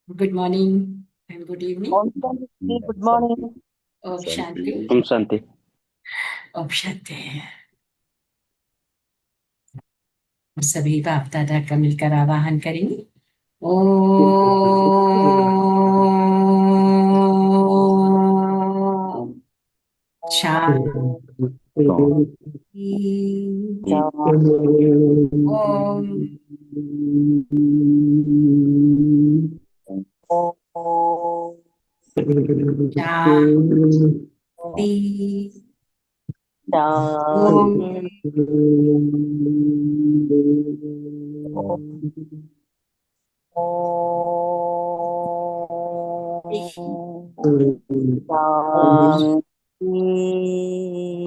Good morning and good evening. Om Shanti, good morning. Om Shanti. Om Shanti. Om Shanti. सभी बाप दादा का मिलकर आवाहन करेंगे। ओम शांति। ओम शांति।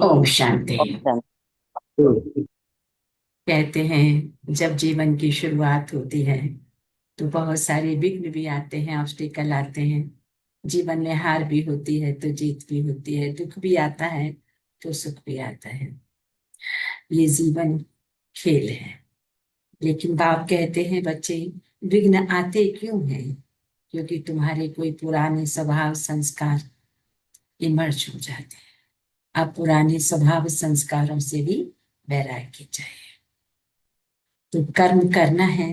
ओम ओम शांति। कहते हैं जब जीवन की शुरुआत होती है तो बहुत सारे विघ्न भी आते हैं, ऑब्स्टिकल आते हैं। जीवन में हार भी होती है तो जीत भी होती है, दुख भी आता है तो सुख भी आता है। ये जीवन खेल है। लेकिन बाप कहते हैं बच्चे, विघ्न आते क्यों हैं? क्योंकि तुम्हारे कोई पुराने स्वभाव संस्कार इमर्ज हो जाते हैं। अब पुराने स्वभाव संस्कारों से भी वैराग्य चाहिए। तो कर्म करना है,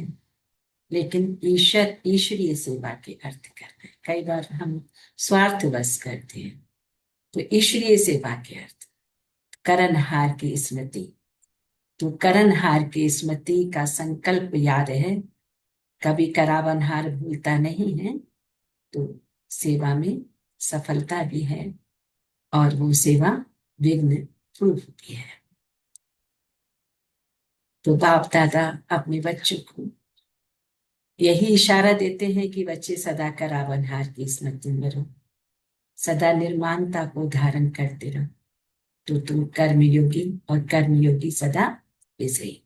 लेकिन ईश्वरीय सेवा के अर्थ करना है। कई बार हम स्वार्थवश करते हैं, तो ईश्वरीय सेवा के अर्थ करणहार की स्मृति। तो करणहार की स्मृति का संकल्प याद है, कभी करावनहार भूलता नहीं है, तो सेवा में सफलता भी है और वो सेवा विघ्न प्रूफ भी है। तो बाप दादा अपने बच्चों को यही इशारा देते हैं कि बच्चे सदा करावनहार की स्मृति में रहो, सदा निर्माणता को धारण करते रहो, तो तुम कर्मयोगी और कर्मयोगी सदा विजयी।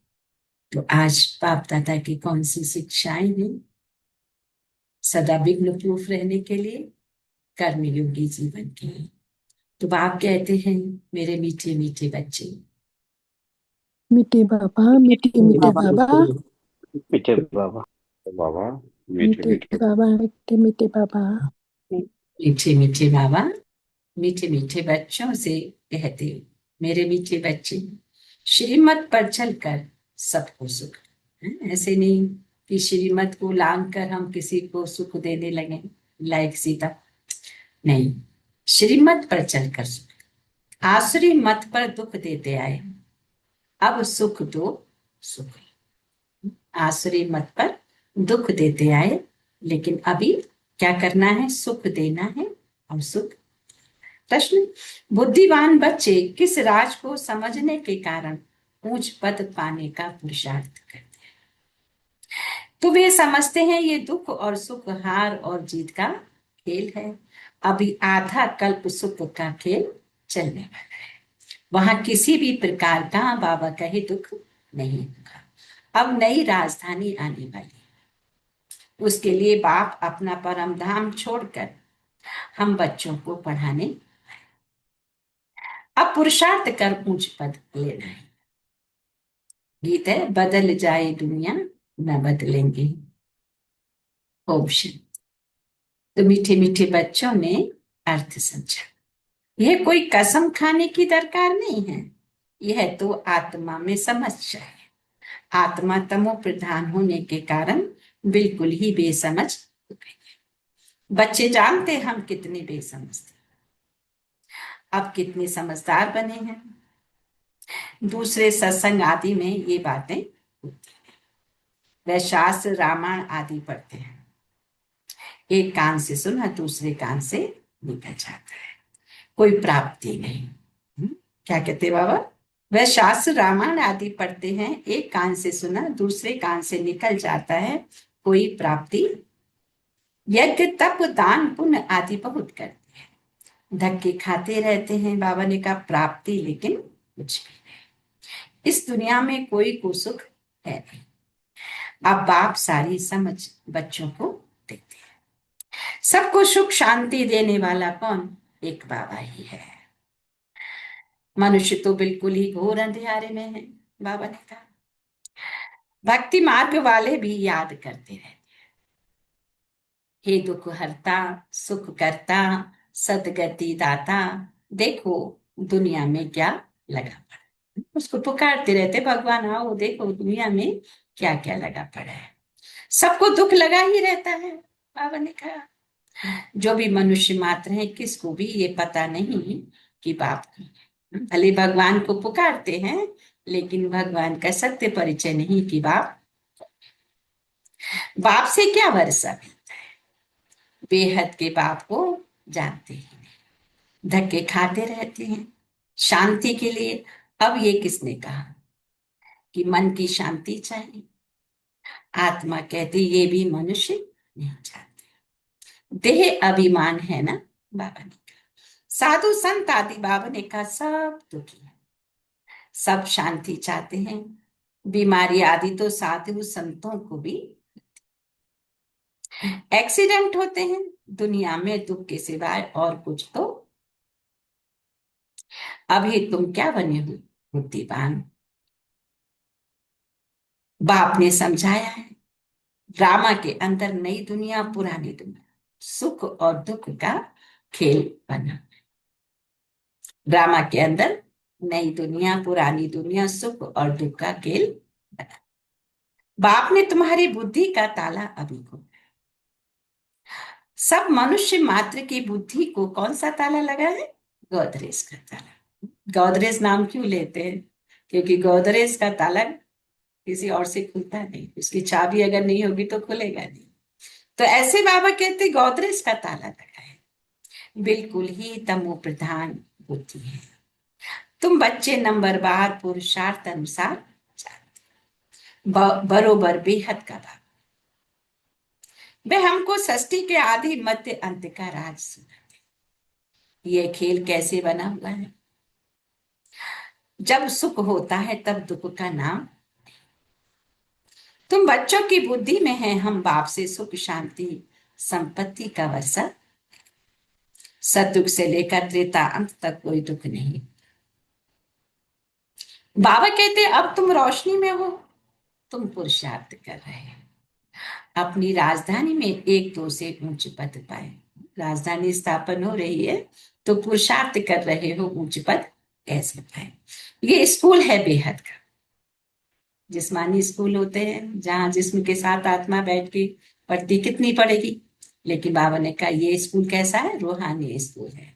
तो आज बाप दादा की कौन सी शिक्षाएं हैं सदा विघ्न प्रूफ रहने के लिए, कर्मयोगी जीवन के लिए? तो बाप कहते हैं मेरे मीठे मीठे बच्चे, मीठे बाबा, मीठे मीठे बाबा, मीठे बाबा। बाबा मीठे मीठे मीठे। बाबा, मीठे मीठे बाबा। मीठे मीठे बाबा मीठे मीठे बच्चों से कहते, मेरे मीठे बच्चे, श्रीमत पर चलकर सबको सुख। ऐसे नहीं कि श्रीमत को लांग कर हम किसी को सुख देने लगे, लाइक सीता। नहीं, श्रीमत पर चलकर सुख। आसुरी मत पर दुख देते आए, अब सुख दो सुख। आसुरी मत पर दुख देते आए, लेकिन अभी क्या करना है? सुख देना है और सुख। प्रश्न, बुद्धिमान बच्चे किस राज को समझने के कारण ऊंच पद पाने का पुरुषार्थ करते हैं? तो वे समझते हैं ये दुख और सुख, हार और जीत का खेल है। अभी आधा कल्प सुख का खेल चलने वाला है। वहां किसी भी प्रकार का बाबा कहे दुख नहीं होगा। अब नई राजधानी आने वाली है, उसके लिए बाप अपना परम धाम छोड़कर हम बच्चों को पढ़ाने, अब पुरुषार्थ कर ऊंच पद लेना है। गीत है, बदल जाए दुनिया न बदलेंगे। ऑप्शन। तो मीठे मीठे बच्चों ने अर्थ समझा। यह कोई कसम खाने की दरकार नहीं है, यह तो आत्मा में समस्या है। आत्मा तमो प्रधान होने के कारण बिल्कुल ही बेसमझ हो गई है। बच्चे जानते हम कितने बेसमझ थे, अब कितने समझदार बने हैं। दूसरे सत्संग आदि में ये बातें होती हैं। वह शास्त्र रामायण आदि पढ़ते हैं, एक कान से सुना दूसरे कान से निकल जाता है, कोई प्राप्ति नहीं। क्या कहते बाबा? वह शास्त्र रामायण आदि पढ़ते हैं, एक कान से सुना दूसरे कान से निकल जाता है, कोई प्राप्ति। यज्ञ तप दान पुण्य आदि बहुत करते हैं, धक्के खाते रहते हैं। बाबा ने कहा प्राप्ति लेकिन कुछ भी नहीं, इस दुनिया में कोई को सुख है नहीं। अब बाप सारी समझ बच्चों को देते हैं। सबको सुख शांति देने वाला कौन? एक बाबा ही है। मनुष्य तो बिल्कुल ही घोर अंधेरे में है। बाबा ने कहा भक्ति मार्ग वाले भी याद करते रहते हैं, हे दुख हरता सुख करता सदगति दाता, देखो दुनिया में क्या लगा पड़ा। उसको पुकारते रहते, भगवान आओ देखो दुनिया में क्या क्या लगा पड़ा है। सबको दुख लगा ही रहता है। बाबा ने कहा जो भी मनुष्य मात्र है किसको भी ये पता नहीं कि बाप कौन है। भले भगवान को पुकारते हैं लेकिन भगवान का सत्य परिचय नहीं कि बाप से क्या भरोसा मिलता है। बेहद के बाप को जानते ही नहीं, धक्के खाते रहते हैं शांति के लिए। अब ये किसने कहा कि मन की शांति चाहिए? आत्मा कहती ये भी मनुष्य नहीं चाहते। देह अभिमान है ना। बाबा ने कहा साधु संत आदि, बाबा ने कहा सब दुखी है, सब शांति चाहते हैं। बीमारी आदि तो साधु संतों को भी, एक्सीडेंट होते हैं दुनिया में, दुख के सिवाय और कुछ तो। अभी तुम क्या बने हो? बुद्धिमान। बाप ने समझाया है ड्रामा के अंदर नई दुनिया पुरानी दुनिया, सुख और दुख का खेल बना। ड्रामा के अंदर नई दुनिया पुरानी दुनिया, सुख और दुख का खेल बना। बाप ने तुम्हारी बुद्धि का ताला अभी खोला। सब मनुष्य मात्र की बुद्धि को कौन सा ताला लगा है? गोदरेज का ताला। गोदरेज नाम क्यों लेते हैं? क्योंकि गोदरेज का ताला किसी और से खुलता नहीं, उसकी चाबी अगर नहीं होगी तो खुलेगा नहीं। तो ऐसे बाबा कहते गोदरेज का ताला लगा है, बिल्कुल ही तमो प्रधान बुद्धि है। तुम बच्चे नंबरवार पुरुषार्थ अनुसार बरोबर बेहद का भाव। वे हमको षष्ठी के आदि मध्य अंत का राज सुनाते। ये खेल कैसे बना हुआ है? जब सुख होता है तब दुख का नाम। तुम बच्चों की बुद्धि में है हम बाप से सुख शांति संपत्ति का वर्षा। सतयुग से लेकर त्रेता अंत तक कोई दुख नहीं। बाबा कहते अब तुम रोशनी में हो, तुम पुरुषार्थ कर रहे हो अपनी राजधानी में एक दो से ऊंच पद पाए। राजधानी स्थापन हो रही है तो पुरुषार्थ कर रहे हो ऊंच पद कैसे पाए। ये स्कूल है बेहद का, जिस्मानी स्कूल होते हैं जहां जिस्म के साथ आत्मा बैठ के पढ़ती, कितनी पढ़ेगी। लेकिन बाबा ने कहा ये स्कूल कैसा है? रूहानी स्कूल है,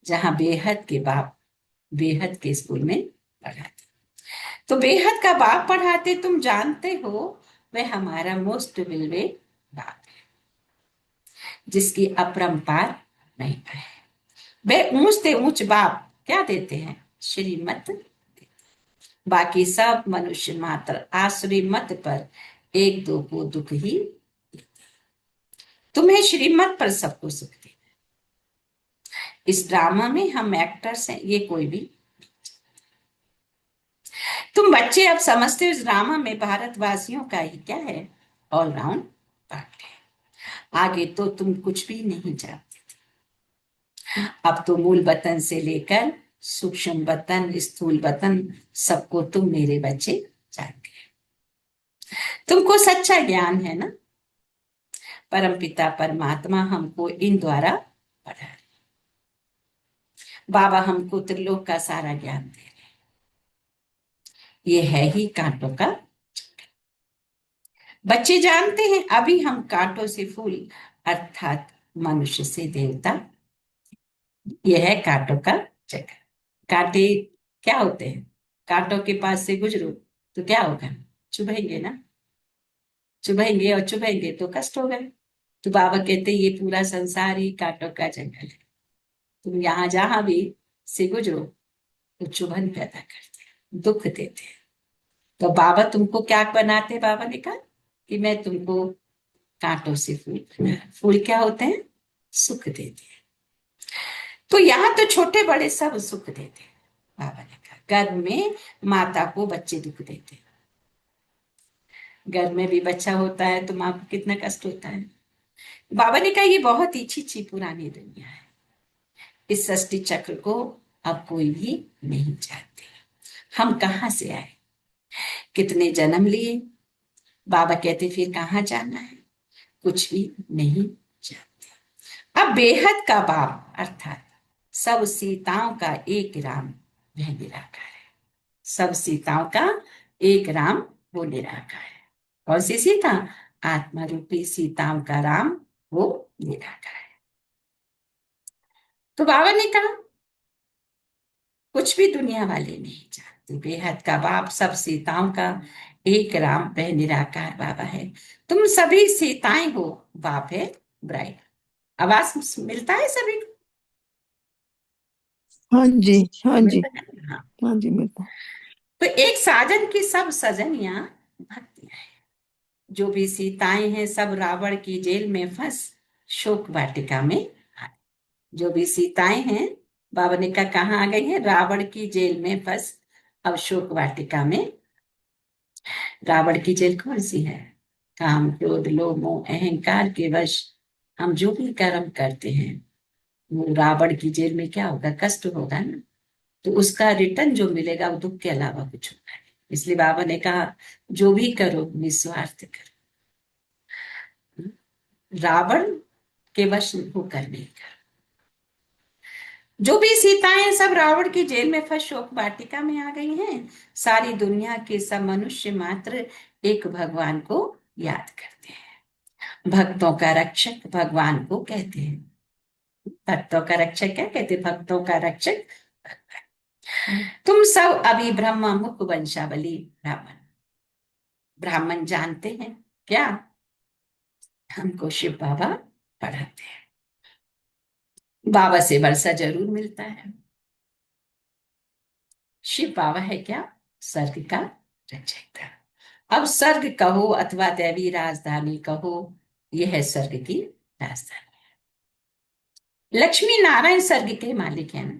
जहां बेहद के बाप बेहद के स्कूल में पढ़ाते। तो बेहद का बाप पढ़ाते, तुम जानते हो वह हमारा मोस्ट विलवेड बाप है जिसकी अपरंपार नहीं है। वे ऊंच से ऊंच बाप क्या देते हैं? श्रीमत। बाकी सब मनुष्य मात्र आश्रीमत पर एक दो को दुख ही। तुम्हें श्रीमत पर सबको सुख दे। इस ड्रामा में हम एक्टर्स हैं, ये कोई भी। तुम बच्चे अब समझते हो इस ड्रामा में भारतवासियों का ही क्या है? ऑलराउंड पार्ट है। आगे तो तुम कुछ भी नहीं जानते थे। अब तो मूल वतन से लेकर सूक्ष्म वतन स्थूल वतन सबको तुम मेरे बच्चे जान गए। तुमको सच्चा ज्ञान है ना। परमपिता परमात्मा हमको इन द्वारा पढ़ा रहे। बाबा हमको त्रिलोक का सारा ज्ञान दे रहे। ये है ही कांटों का। बच्चे जानते हैं अभी हम कांटों से फूल अर्थात मनुष्य से देवता। यह है कांटों का चक्कर। कांटे क्या होते हैं? कांटों के पास से गुजरो तो क्या होगा? चुभेंगे ना, चुभेंगे और चुभेंगे तो कष्ट होगा। तो बाबा कहते ये पूरा संसार ही कांटों का जंगल है। तुम यहाँ जहां भी से गुजरो तो चुभन पैदा करते हैं, दुख देते हैं। तो बाबा तुमको क्या बनाते? बाबा ने कहा कि मैं तुमको कांटों से फूल बना। फूल क्या होते हैं? सुख देते हैं। तो यहाँ तो छोटे बड़े सब सुख देते हैं। बाबा ने कहा गर्भ में माता को बच्चे दुख देते हैं। गर्भ में भी बच्चा होता है तो माँ को कितना कष्ट होता है। बाबा ने कहा ये बहुत ही छी पुरानी दुनिया है। इस सृष्टि चक्र को अब कोई भी नहीं जानते। हम कहाँ से आए, कितने जन्म लिए। बाबा कहते फिर कहाँ जाना है? कुछ भी नहीं जाना। अब बेहद का बाप अर्थात सब सीताओं का एक राम वह निराकार है। सब सीताओं का एक राम वो निराकार है। कौन सी सीता? आत्मा रूपी सीताओं का राम वो निराकार है। तो बाबा ने कहा कुछ भी दुनिया वाले नहीं जानते, बेहद का बाप सब सीताओं का एक राम वह निराकार बाबा है। तुम सभी सीताएं हो, बाप है ब्राइड। आवाज मिलता है सभी को? हाँ जी, हाँ जी, मिलता है? हाँ। हाँ जी, मिलता। तो एक साजन की सब सजनियां भक्तियां हैं। जो भी सीताएं हैं सब रावण की जेल में फंस शोक वाटिका में आ गई। जो भी सीताएं हैं, बाबा ने कहा कहाँ आ गई है? रावण की जेल में फंस अब शोक वाटिका में। रावण की जेल कौन सी है? काम क्रोध लोभ मोह अहंकार के वश हम जो भी कर्म करते हैं वो रावण की जेल में क्या होगा? कष्ट होगा ना। तो उसका रिटर्न जो मिलेगा वो दुख के अलावा कुछ होगा नहीं। इसलिए बाबा ने कहा जो भी करो निस्वार्थ करो, रावण के वश होकर नहीं करो। जो भी सीताएं सब रावण की जेल में फंस शोक वाटिका में आ गई हैं, सारी दुनिया के सब मनुष्य मात्र एक भगवान को याद करते हैं। भक्तों का रक्षक भगवान को कहते हैं। भक्तों का रक्षक क्या कहते हैं? भक्तों का रक्षक भगवान। तुम सब अभी ब्रह्म मुख वंशावली ब्राह्मण। ब्राह्मण जानते हैं क्या? हमको शिव बाबा पढ़ाते हैं। बाबा से वर्षा जरूर मिलता है। शिव बाबा है क्या? स्वर्ग का रचयिता। अब स्वर्ग कहो अथवा दैवी राजधानी कहो, यह है स्वर्ग की राजधानी। लक्ष्मी नारायण स्वर्ग के मालिक हैं ना।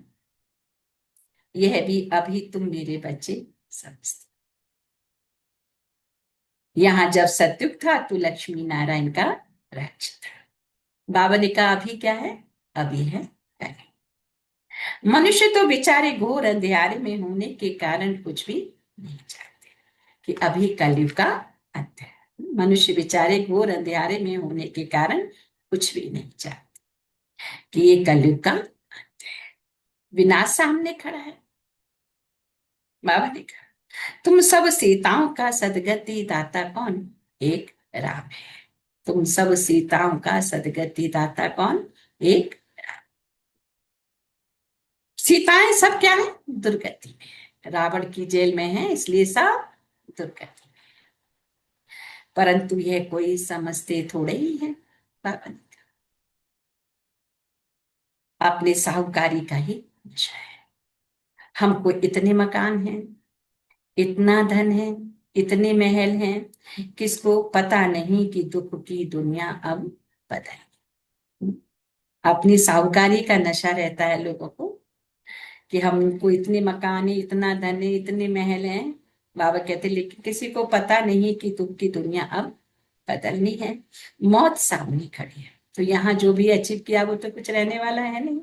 यह भी अभी तुम मेरे बच्चे समझते। यहां जब सतयुग था तो लक्ष्मी नारायण का राज्य था। बाबा ने कहा अभी क्या है? अभी है कल। मनुष्य तो बेचारे घोर अंधेरे में होने के कारण कुछ भी नहीं जानते कि अभी कलयुग का अंत है। मनुष्य बेचारे घोर अंधेरे में होने के कारण कुछ भी नहीं जानते कि ये कलयुग का अंत है। विनाश सामने खड़ा है। बाबा ने कहा तुम सब सीताओं का सदगति दाता कौन? एक राम है। तुम सब सीताओं का सदगति दाता कौन? एक। सीताएं सब क्या है? दुर्गति में है। रावण की जेल में है इसलिए सब दुर्गति में। परंतु यह कोई समझते थोड़े ही है। बाबा ने कहा अपने साहूकारी का ही नशा है। हमको इतने मकान हैं, इतना धन है, इतने महल हैं, किसको पता नहीं कि दुख की दुनिया अब बदल। अपनी साहूकारी का नशा रहता है लोगों को कि हमको इतने मकान है, इतना धन है, इतने महल हैं। बाबा कहते लेकिन किसी को पता नहीं कि दुख की दुनिया अब बदलनी है। मौत सामने खड़ी है। तो यहाँ जो भी अचीव किया वो तो कुछ रहने वाला है नहीं,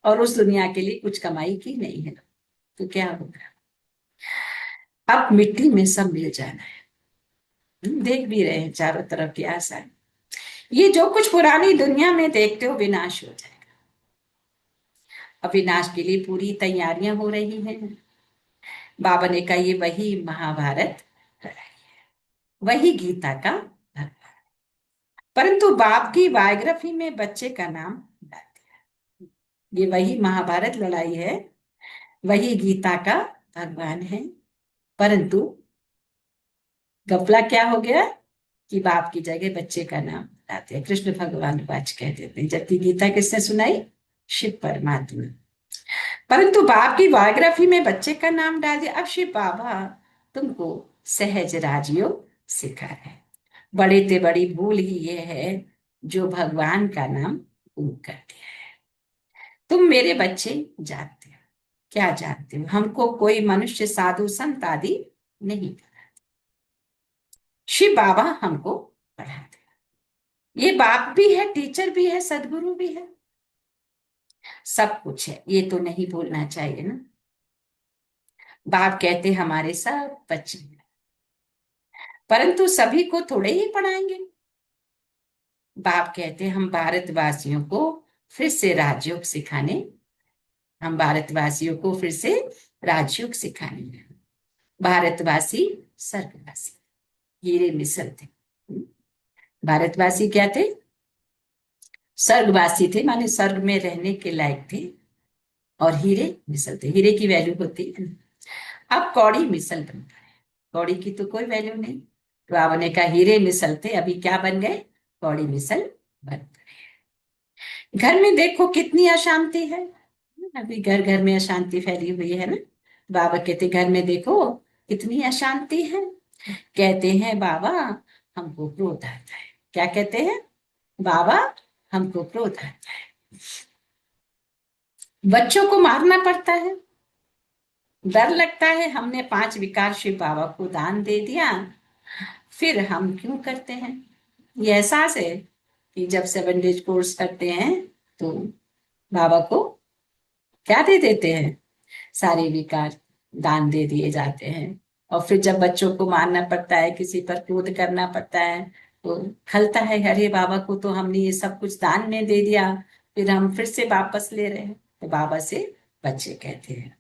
और उस दुनिया के लिए कुछ कमाई की नहीं है। तो क्या होगा? अब मिट्टी में सब मिल जाना है। देख भी रहे हैं चारों तरफ की आशा। ये जो कुछ पुरानी दुनिया में देखते हो विनाश हो जाएगा। अब विनाश के लिए पूरी तैयारियां हो रही हैं। बाबा ने कहा ये वही महाभारत लड़ाई है, वही गीता का धर्म। परंतु बाप की बायोग्राफी में बच्चे का नाम डाल दिया। ये वही महाभारत लड़ाई है, वही गीता का भगवान है। परंतु गपला क्या हो गया कि बाप की जगह बच्चे का नाम लाते हैं। कृष्ण भगवान वाच कह देते हैं, जबकि गीता किसने सुनाई? शिव परमात्मा। परंतु बाप की बायोग्राफी में बच्चे का नाम डाल दिया। अब शिव बाबा तुमको सहज राजयोग सिखा रहे हैं। बड़े ते बड़ी भूल ही ये है जो भगवान का नाम गुम कर दिया है। तुम मेरे बच्चे जानते हो क्या? जानते हो हमको कोई मनुष्य साधु संत आदि नहीं पढ़ाते। शिव बाबा हमको पढ़ाते। ये बाप भी है, टीचर भी है, सदगुरु भी है, सब कुछ है। ये तो नहीं भूलना चाहिए ना। बाप कहते हमारे सब बच्चे, परंतु सभी को थोड़े ही पढ़ाएंगे। बाप कहते हैं हम भारतवासियों को फिर से राजयोग सिखाने, हम भारतवासियों को फिर से राजयोग सिखाने हैं। भारतवासी स्वर्गवासी, हीरे मिसल थे। भारतवासी क्या थे? स्वर्गवासी थे, माने स्वर्ग में रहने के लायक थे, और हीरे मिसल थे। हीरे की वैल्यू होती है। अब कौड़ी मिसल बन गए, कौड़ी की तो कोई वैल्यू नहीं। तो आपने कहा हीरे मिसल थे, अभी क्या बन गए? कौड़ी मिसल बन गए। घर में देखो कितनी अशांति है, अभी घर घर में अशांति फैली हुई है ना। बाबा कहते घर में देखो कितनी अशांति है। कहते हैं बाबा हमको क्रोध आता है। क्या कहते हैं? बाबा हमको क्रोध आता है, बच्चों को मारना पड़ता है, डर लगता है। हमने 5 विकार शिव बाबा को दान दे दिया, फिर हम क्यों करते हैं? ये एहसास है कि जब 7 डेज कोर्स करते हैं तो बाबा को क्या दे देते हैं? सारे विकार दान दे दिए जाते हैं। और फिर जब बच्चों को मारना पड़ता है, किसी पर क्रोध करना पड़ता है, तो खलता है अरे बाबा को तो हमने ये सब कुछ दान में दे दिया, फिर हम फिर से वापस ले रहे हैं। तो बाबा से बच्चे कहते हैं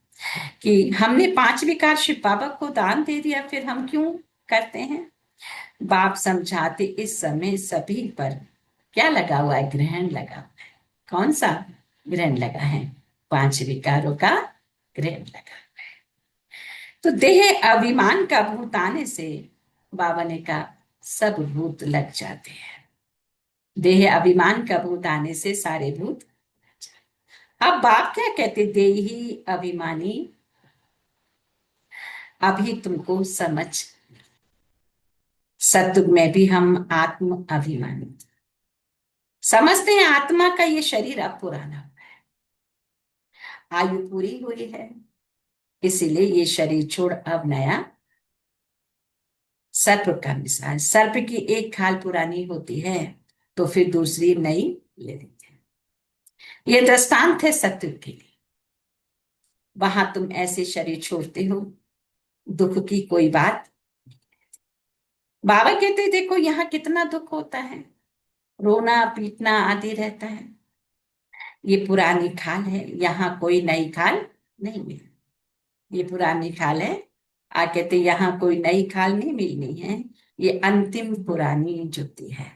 कि हमने 5 विकार शिव बाबा को दान दे दिया, फिर हम क्यों करते हैं? बाप समझाते इस समय सभी पर क्या लगा हुआ है? ग्रहण लगा हुआ है। कौन सा ग्रहण लगा है? 5 विकारों का ग्रहण लगा। तो देह अभिमान का भूत आने से बाबा ने कहा सब भूत लग जाते हैं। देह अभिमान का भूत आने से सारे भूत। अब बाप क्या कहते? देही अभिमानी अभी तुमको समझ, सतयुग में भी हम आत्म अभिमानी समझते हैं। आत्मा का ये शरीर अब पुराना, आयु पूरी हुई है, इसीलिए ये शरीर छोड़ अब नया। सर्प का मिसाल, सर्प की एक खाल पुरानी होती है तो फिर दूसरी नई ले लेते हैं। ये दृष्टांत है सत्युग के लिए। वहां तुम ऐसे शरीर छोड़ते हो, दुख की कोई बात। बाबा कहते देखो यहाँ कितना दुख होता है, रोना पीटना आदि रहता है। ये पुरानी खाल है, यहाँ कोई नई खाल नहीं मिली। ये पुरानी खाल है। आ कहते यहाँ कोई नई खाल नहीं मिलनी है, ये अंतिम पुरानी जुती है।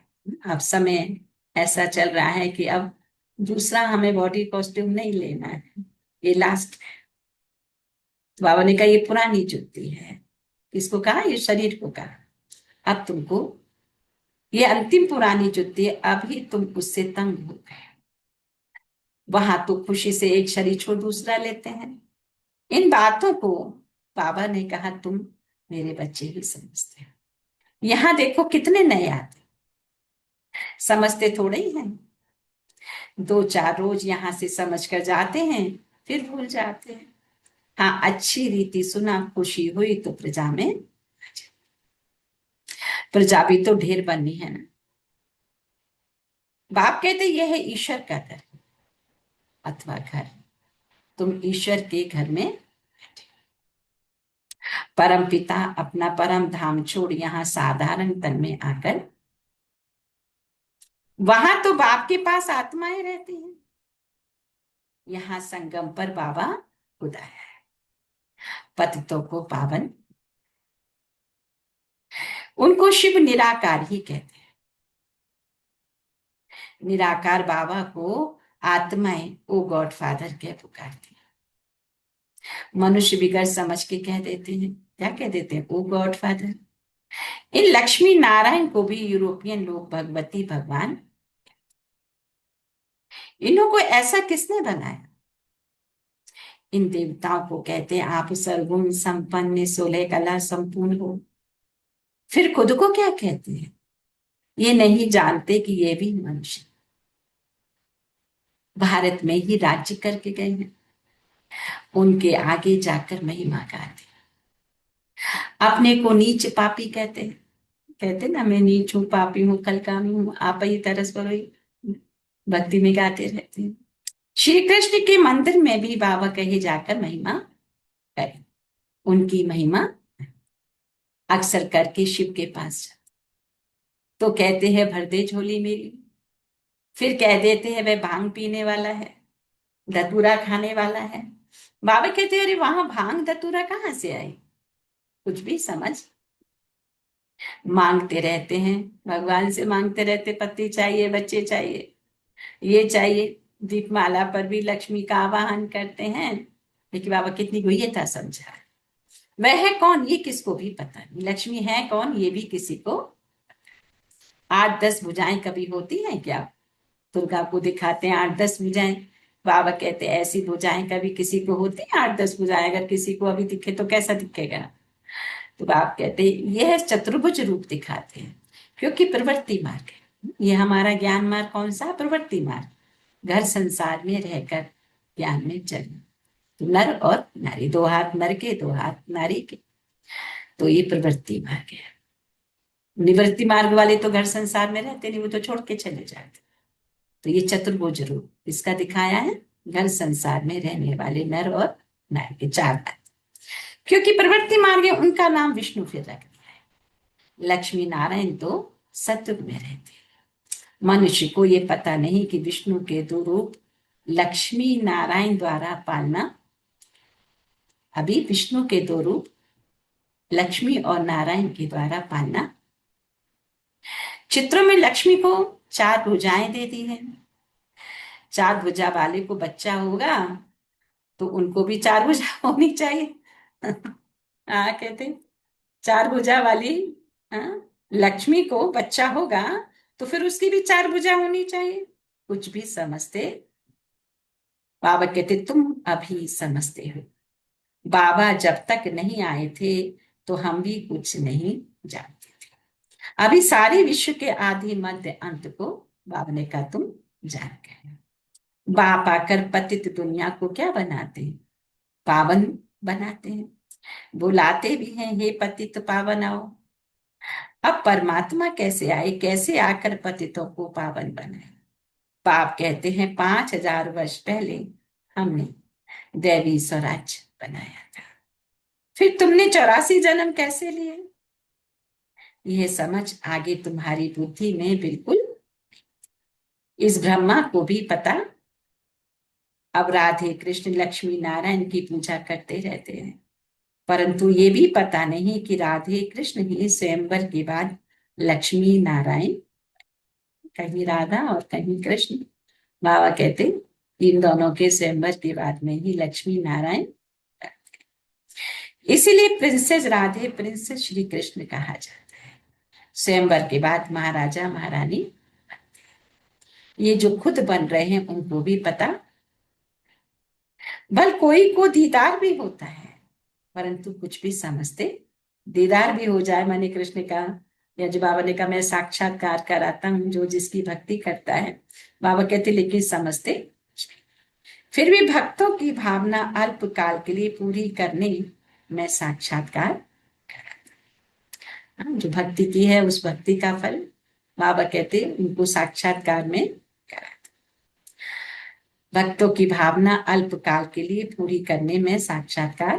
अब समय ऐसा चल रहा है कि अब दूसरा हमें बॉडी कॉस्ट्यूम नहीं लेना है, ये लास्ट है। तो बाबा ने कहा ये पुरानी जुती है। किसको कहा? ये शरीर को कहा। अब तुमको ये अंतिम पुरानी जुती है, अभी तुम उससे तंग हो गए। वहां तो खुशी से एक शरीर छोड़ दूसरा लेते हैं। इन बातों को बाबा ने कहा तुम मेरे बच्चे ही समझते हो। यहाँ देखो कितने नए आते, समझते थोड़े ही हैं। 2-4 रोज यहाँ से समझ कर जाते हैं, फिर भूल जाते हैं। हाँ, अच्छी रीति सुना, खुशी हुई तो प्रजा में, प्रजा भी तो ढेर बननी है ना। बाप कहते यह है ईश्वर का घर अथवा घर। तुम ईश्वर के घर में बैठे। परम पिता अपना परम धाम छोड़ यहाँ साधारण तन में आकर, वहां तो बाप के पास आत्माएं रहती हैं, यहाँ संगम पर बाबा खुदाया है पतितों को पावन। उनको शिव निराकार ही कहते हैं। निराकार बाबा को आत्माएं ओ गॉड फादर कह पुकारती हैं। मनुष्य बिगड़ समझ के कह देते हैं, क्या कह देते हैं? ओ गॉड फादर। इन लक्ष्मी नारायण को भी यूरोपियन लोग भगवती भगवान। इन्हों को ऐसा किसने बनाया? इन देवताओं को कहते हैं आप सर्वगुण संपन्न 16 कला संपूर्ण हो। फिर खुद को क्या कहते हैं? ये नहीं जानते कि ये भी मनुष्य भारत में ही राज्य करके गए हैं। उनके आगे जाकर महिमा गाते, अपने को नीच पापी कहते हैं। कहते ना मैं नीच हूं, पापी हूं, कलकामी हूं, आप ही तरस पर भक्ति में गाते रहते हैं। श्री कृष्ण के मंदिर में भी बाबा कहे जाकर महिमा करें। उनकी महिमा अक्सर करके शिव के पास जाते तो कहते हैं भर दे झोली मेरी, फिर कह देते हैं वह भांग पीने वाला है, धतूरा खाने वाला है। बाबा कहते हैं अरे वहां भांग धतूरा कहाँ से आई, कुछ भी समझ। मांगते रहते हैं, भगवान से मांगते रहते, पति चाहिए, बच्चे चाहिए, ये चाहिए। दीपमाला पर भी लक्ष्मी का आवाहन करते हैं, लेकिन बाबा कितनी गुह्यता समझा। वह है कौन ये किसको भी पता नहीं, लक्ष्मी है कौन ये भी किसी को। 8-10 भुजाएं कभी होती हैं क्या? दुर्गा को दिखाते हैं 8-10 भुजाएं। बाबा कहते हैं ऐसी भुजाएं कभी किसी को होती हैं 8-10 भुजाएं? अगर किसी को अभी दिखे तो कैसा दिखेगा? तो बाप कहते हैं यह चतुर्भुज रूप दिखाते हैं, क्योंकि प्रवृत्ति मार्ग है ये हमारा। ज्ञान मार्ग कौन सा? प्रवृत्ति मार्ग। घर संसार में रहकर ज्ञान में चलना, तो नर और नारी, 2 हाथ नर के 2 हाथ नारी के, तो ये प्रवृत्ति मार्ग है। निवृत्ति मार्ग वाले तो घर संसार में रहते नहीं, वो तो छोड़ के चले जाते। तो ये चतुर्भुज रूप इसका दिखाया है, घर संसार में रहने वाले नर और नारी के 4 हाथ। क्योंकि प्रवृत्ति मार्ग है उनका नाम विष्णु फिर रख दिया है। लक्ष्मी नारायण तो सत्युग में रहते हैं। मनुष्य को ये पता नहीं कि विष्णु के 2 रूप लक्ष्मी नारायण द्वारा पालना। अभी विष्णु के 2 रूप लक्ष्मी और नारायण के द्वारा पालना। चित्रों में लक्ष्मी को 4 भुजाएं दे दी है। 4 भुजा वाले को बच्चा होगा तो उनको भी 4 भुजा होनी चाहिए। हाँ कहते 4 भुजा वाली, हाँ, लक्ष्मी को बच्चा होगा तो फिर उसकी भी 4 भुजा होनी चाहिए। कुछ भी समझते? बाबा कहते तुम अभी समझते हो, बाबा जब तक नहीं आए थे तो हम भी कुछ नहीं जानते थे। अभी सारे विश्व के आदि मध्य अंत को बाबा ने कहा तुम जान गए। बाप आकर पतित दुनिया को क्या बनाते हैं? पावन बनाते हैं। बुलाते भी हैं हे पतित पावन आओ। अब परमात्मा कैसे आए, कैसे आकर पतितों को पावन बनाए? बाप कहते हैं 5000 वर्ष पहले हमने दैवी स्वराज्य बनाया था। फिर तुमने 84 जन्म कैसे लिए? यह समझ आगे तुम्हारी बुद्धि में बिल्कुल। इस ब्रह्मा को भी पता। अब राधे कृष्ण लक्ष्मी नारायण की पूजा करते रहते हैं, परंतु ये भी पता नहीं कि राधे कृष्ण ही स्वयंवर के बाद लक्ष्मी नारायण, कहीं राधा और कहीं कृष्ण। बाबा कहते इन दोनों के स्वयंवर के बाद में ही लक्ष्मी नारायण। इसीलिए प्रिंसेस राधे प्रिंसेस श्री कृष्ण कहा जाता है। स्वयंवर के बाद महाराजा महारानी, ये जो खुद बन रहे हैं उनको भी पता। बल कोई को दीदार भी होता है, परंतु कुछ भी समझते। दीदार भी हो जाए माने कृष्ण का, या जो बाबा ने कहा मैं साक्षात्कार कराता हूँ जो जिसकी भक्ति करता है, बाबा कहते लेकिन समझते। फिर भी भक्तों की भावना अल्पकाल के लिए पूरी करने में साक्षात्कार, जो भक्ति की है उस भक्ति का फल बाबा कहते उनको साक्षात्कार में करा। भक्तों की भावना अल्पकाल के लिए पूरी करने में साक्षात्कार।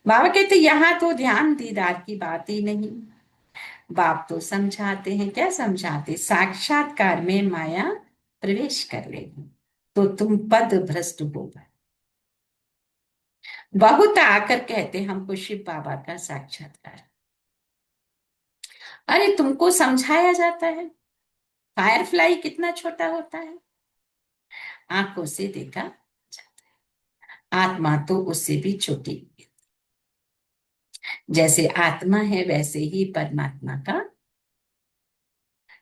बाबा कहते यहाँ तो ध्यान दीदार की बात ही नहीं। बाप तो समझाते हैं, क्या समझाते? साक्षात्कार में माया प्रवेश कर लेगी तो तुम पद भ्रष्ट होगा। बहुत आकर कहते हमको शिव बाबा का साक्षात्कार। अरे तुमको समझाया जाता है फायरफ्लाई कितना छोटा होता है, आंखों से देखा जाता है। आत्मा तो उससे भी छोटी, जैसे आत्मा है वैसे ही परमात्मा का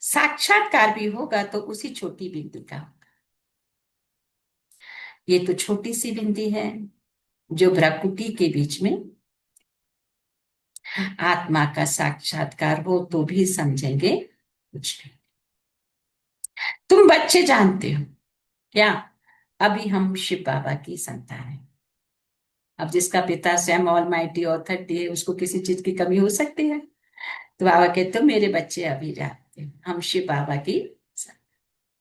साक्षात्कार भी होगा तो उसी छोटी बिंदी का होगा। ये तो छोटी सी बिंदी है जो भ्रकुटी के बीच में। आत्मा का साक्षात्कार हो तो भी समझेंगे कुछ नहीं। तुम बच्चे जानते हो क्या, अभी हम शिव बाबा की संतान है। अब जिसका पिता स्वयं ऑलमाइटी ऑथॉरिटी है उसको किसी चीज की कमी हो सकती है? तो बाबा कहते हो मेरे बच्चे अभी जानते हैं हम शिव बाबा की संतान।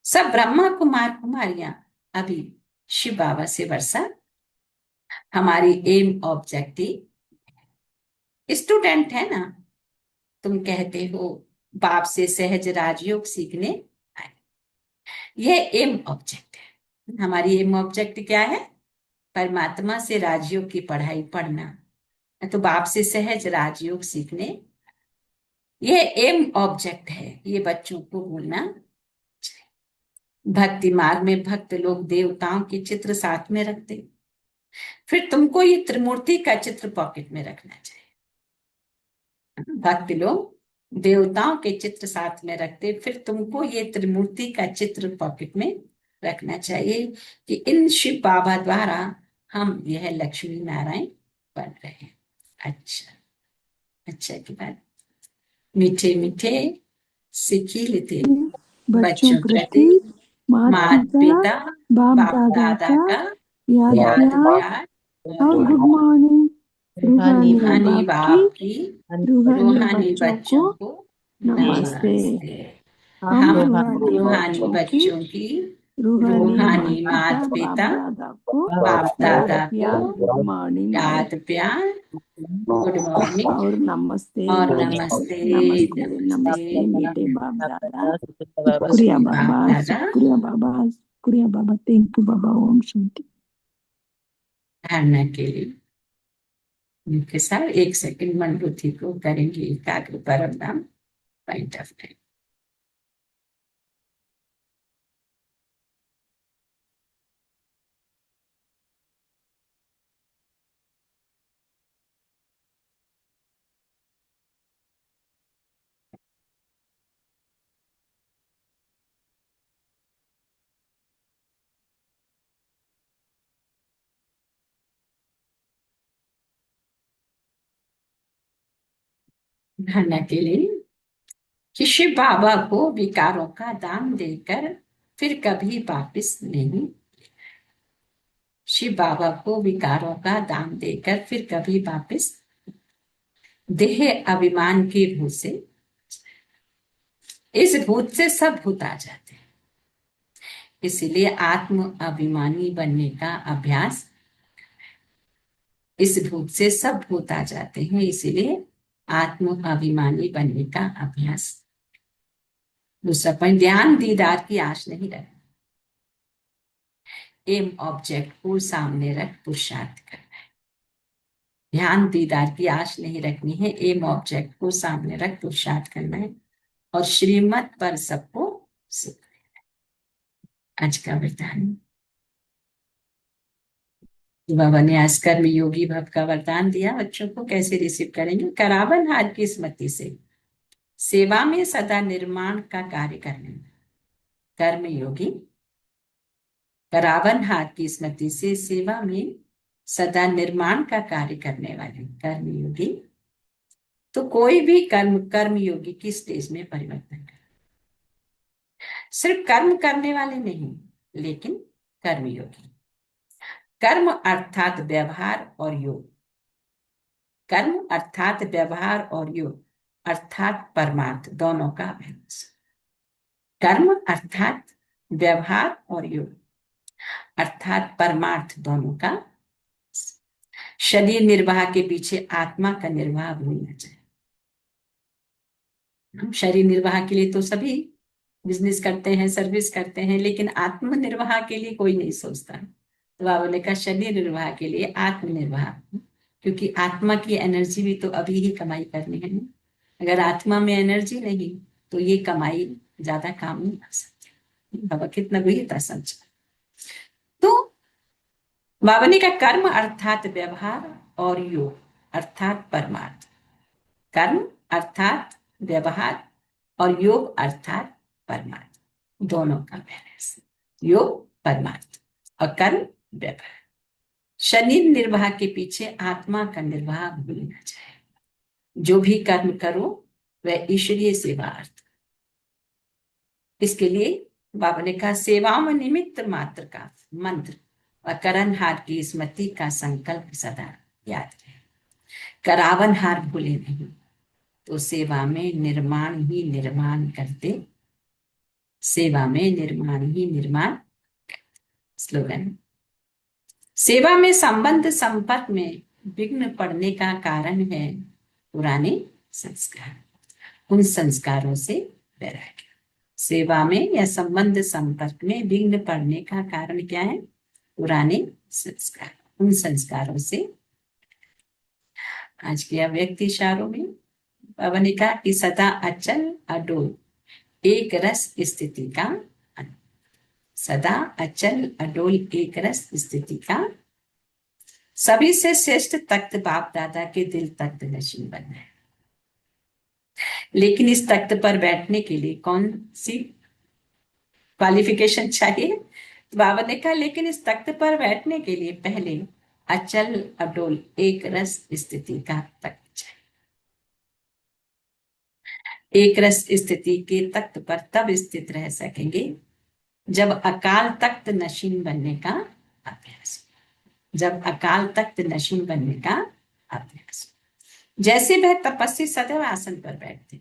सब ब्रह्मा कुमार कुमारियां अभी शिव बाबा से वर्षा। हमारी एम ऑब्जेक्टिव स्टूडेंट है ना। तुम कहते हो बाप से सहज राजयोग सीखने आए, यह एम ऑब्जेक्ट है। हमारी एम ऑब्जेक्ट क्या है? परमात्मा से राजयोग की पढ़ाई पढ़ना, तो बाप से सहज राजयोग सीखने, यह एम ऑब्जेक्ट है। ये बच्चों को बोलना। भक्ति मार्ग में भक्त लोग देवताओं के चित्र साथ में रखते, फिर तुमको ये त्रिमूर्ति का चित्र पॉकेट में रखना चाहिए। भक्त लोग देवताओं के चित्र साथ में रखते, फिर तुमको ये त्रिमूर्ति का चित्र पॉकेट में रखना चाहिए कि इन शिव बाबा द्वारा हम यह लक्ष्मी नारायण बन रहे हैं। अच्छा, अच्छा की बात। मीठे मीठे सिखिलते बच्चों बच्चों प्रति प्रति माता माता पिता पिता बाप बाप दादा दादा का का याद याद प्यार प्यार और गुड मॉर्निंग। रूहानी रूहानी बाप की बाप की रूहानी रूहानी बच्चों बच्चों को को नमस्ते। नमस्ते। हम हम रूहानी रूहानी बच्चों की बच्चों की रूहानी रूहानी माता माता बाप पिता दादा को बाप याद दादा को प्यार गुड मॉर्निंग याद प्यार गुड मॉर्निंग और नमस्ते। और नमस्ते। नमस्ते नमस्ते नमस्ते मीठे बाप दादा। शुक्रिया बाप बाबा, दादा। शुक्रिया बाबा, शुक्रिया बाबा, थैंक यू बाबा। ओम शांति। धारणा के लिए उनके साथ 1 सेकंड मनोबुद्धि को करेंगे एकाग्र परम नाम पॉइंट ऑफ टाइम। धारणा के लिए कि शिव बाबा को विकारों का दान देकर फिर कभी वापिस नहीं, शिव बाबा को विकारों का दान देकर फिर कभी वापिस देह अभिमान के भूत से, इस भूत से सब भूत आ जाते हैं। इसलिए आत्म अभिमानी बनने का अभ्यास, इस भूत से सब भूत आ जाते हैं, इसीलिए आत्म अभिमानी बनने का अभ्यास। दूसरा पॉइंट, ध्यान दीदार की आश नहीं रखना, एम ऑब्जेक्ट को सामने रख पुरुषार्थ करना है। ध्यान दीदार की आश नहीं रखनी है, एम ऑब्जेक्ट को सामने रख पुरुषार्थ करना है और श्रीमत पर सबको सुख देना है। आज का वरदान बाबा ने आज कर्म योगी भव का वरदान दिया। बच्चों को कैसे रिसीव करेंगे? करावन हार की स्मृति से सेवा में सदा निर्माण का कार्य करने में कर्म योगी, करावन हार की स्मृति से सेवा में सदा निर्माण का कार्य करने वाले कर्म योगी। तो कोई भी कर्म योगी की स्टेज में परिवर्तन कर, सिर्फ कर्म करने वाले नहीं, लेकिन कर्म योगी। कर्म अर्थात व्यवहार और योग, कर्म अर्थात व्यवहार और योग अर्थात परमार्थ, दोनों का अभ्यास। कर्म अर्थात व्यवहार और योग अर्थात परमार्थ, दोनों का। शरीर निर्वाह के पीछे आत्मा का निर्वाह भूलना चाहिए। हम शरीर निर्वाह के लिए तो सभी बिजनेस करते हैं, सर्विस करते हैं, लेकिन आत्म निर्वाह के लिए कोई नहीं सोचता। तो बाबा ने कहा शरीर निर्वाह के लिए आत्मनिर्वाह, क्योंकि आत्मा की एनर्जी भी तो अभी ही कमाई करनी है ना। अगर आत्मा में एनर्जी नहीं तो ये कमाई ज्यादा काम नहीं आ सकती। बाबा कितना गहरा समझा। तो बाबा ने कहा कर्म अर्थात व्यवहार और योग अर्थात परमार्थ। कर्म अर्थात व्यवहार और योग अर्थात परमार्थ, दोनों का बैलेंस। योग परमार्थ और कर्म व्यवहार। शरीर निर्वाह के पीछे आत्मा का निर्वाह भूलना चाहिए। जो भी कर्म करो वह ईश्वरीय सेवार्थ। इसके लिए बाबा ने कहा सेवा में निमित्त मात्र का मंत्र और करणहार की स्मृति का संकल्प सदा याद रहे। करावनहार भूले नहीं, तो सेवा में निर्माण ही निर्माण करते, सेवा में निर्माण ही निर्माण। स्लोगन, सेवा में संबंध संपर्क में विघ्न पड़ने का कारण है पुराने संस्कार, उन संस्कारों से वैराग्य। सेवा में या संबंध संपर्क में विघ्न पड़ने का कारण क्या है? पुराने संस्कार। उन संस्कारों से आज के अव्यक्त इशारों में बाबा ने कहा कि सदा अचल अडोल एक रस स्थिति का, सदा अचल अडोल एक रस स्थिति का सभी से श्रेष्ठ तख्त बाप दादा के दिल तख्त नशीन बनना है। लेकिन इस तख्त पर बैठने के लिए कौन सी क्वालिफिकेशन चाहिए? तो बाबा ने कहा लेकिन इस तख्त पर बैठने के लिए पहले अचल अडोल एक रस स्थिति का तख्त चाहिए। एक रस स्थिति के तख्त पर तब स्थित रह सकेंगे जब अकाल तख्त नशीन बनने का अभ्यास, जब अकाल तख्त नशीन बनने का अभ्यास। जैसे वह तपस्वी सदैव आसन पर बैठते,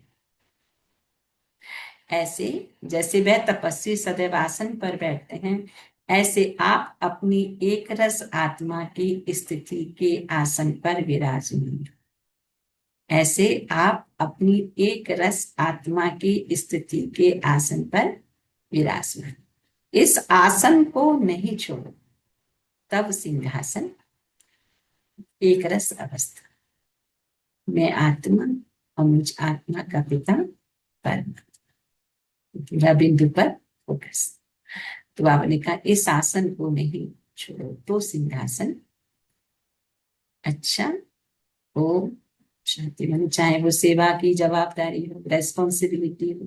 ऐसे जैसे वह तपस्वी सदैव आसन पर बैठते हैं, ऐसे आप अपनी एक रस आत्मा की स्थिति के आसन पर विराजमान। ऐसे आप अपनी एक रस आत्मा की स्थिति के आसन पर विराजमान। इस आसन को नहीं छोड़ो, तब सिंहासन एक रस अवस्था। मैं आत्मा और मुझ आत्मा का पिता परमात्मा, बिंदु पर फोकस। तो बाबा ने कहा इस आसन को नहीं छोड़ो तो सिंहासन अच्छा हो, शांति मन, चाहे वो सेवा की जवाबदारी हो, रेस्पॉन्सिबिलिटी हो,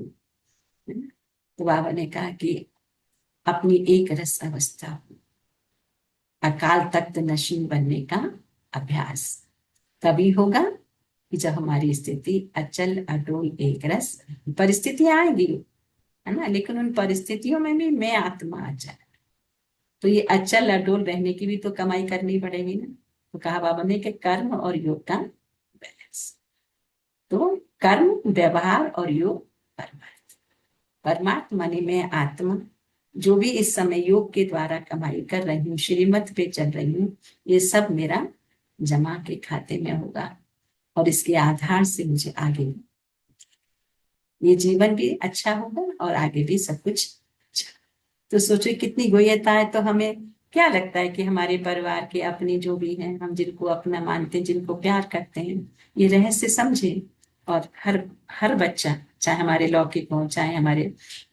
है ना? तो बाबा ने कहा कि अपनी एक रस अवस्था हो, अकाल तख्त नशीन बनने का अभ्यास तभी होगा कि जब हमारी स्थिति अचल अडोल एक रस, परिस्थितियां आएंगी है ना, लेकिन उन परिस्थितियों में भी मैं आत्मा अचल। तो ये अचल अडोल रहने की भी तो कमाई करनी पड़ेगी ना। तो कहा बाबा ने कि कर्म और योग का बैलेंस। तो कर्म, व्यवहार और योग परमार्थ। परमार्थ माने मैं आत्मा जो भी इस समय योग के द्वारा कमाई कर रही हूँ, श्रीमत पे चल रही हूँ, ये सब मेरा जमा के खाते में होगा और इसके आधार से मुझे आगे ये जीवन भी अच्छा होगा और आगे भी सब कुछ अच्छा। तो सोचो कितनी गोयता है। तो हमें क्या लगता है कि हमारे परिवार के अपने जो भी हैं, हम जिनको अपना मानते हैं, जिनको प्यार करते हैं, ये रहस्य समझे। और हर हर बच्चा, चाहे हमारे लौकिक हो चाहे हमारे